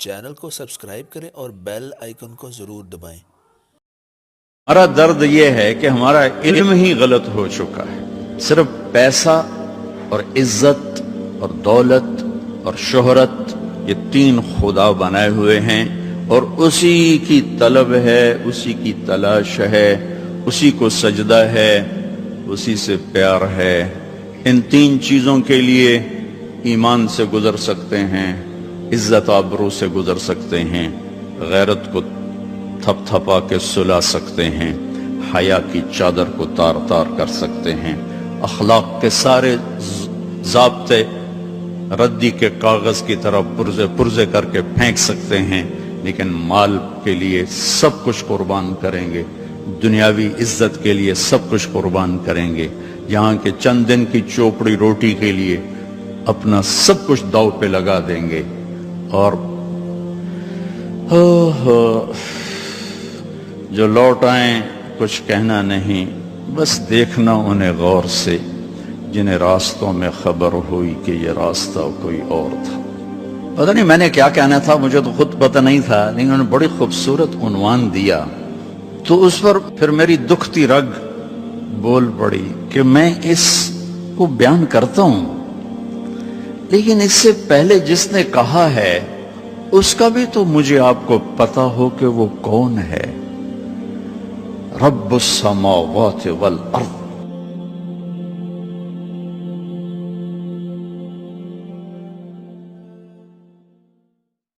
Channel کو subscribe کریں اور بیل آئیکن کو ضرور دبائیں۔ ہمارا درد یہ ہے کہ ہمارا علم ہی غلط ہو چکا ہے۔ صرف پیسہ اور عزت اور دولت اور شہرت، یہ تین خدا بنائے ہوئے ہیں اور اسی کی طلب ہے، اسی کی تلاش ہے، اسی کو سجدہ ہے، اسی سے پیار ہے۔ ان تین چیزوں کے لیے ایمان سے گزر سکتے ہیں، عزت آبرو سے گزر سکتے ہیں، غیرت کو تھپ تھپا کے سلا سکتے ہیں، حیا کی چادر کو تار تار کر سکتے ہیں، اخلاق کے سارے ضابطے ردی کے کاغذ کی طرح پرزے پرزے کر کے پھینک سکتے ہیں، لیکن مال کے لیے سب کچھ قربان کریں گے، دنیاوی عزت کے لیے سب کچھ قربان کریں گے، یہاں کے چند دن کی چوپڑی روٹی کے لیے اپنا سب کچھ داؤ پہ لگا دیں گے۔ اور جو لوٹ آئیں کچھ کہنا نہیں، بس دیکھنا انہیں غور سے، جنہیں راستوں میں خبر ہوئی کہ یہ راستہ کوئی اور تھا۔ پتہ نہیں میں نے کیا کہنا تھا، مجھے تو خود پتہ نہیں تھا، لیکن انہوں نے بڑی خوبصورت عنوان دیا تو اس پر پھر میری دکھتی رگ بول پڑی کہ میں اس کو بیان کرتا ہوں، لیکن اس سے پہلے جس نے کہا ہے اس کا بھی تو مجھے آپ کو پتہ ہو کہ وہ کون ہے۔ رب السماوات والارض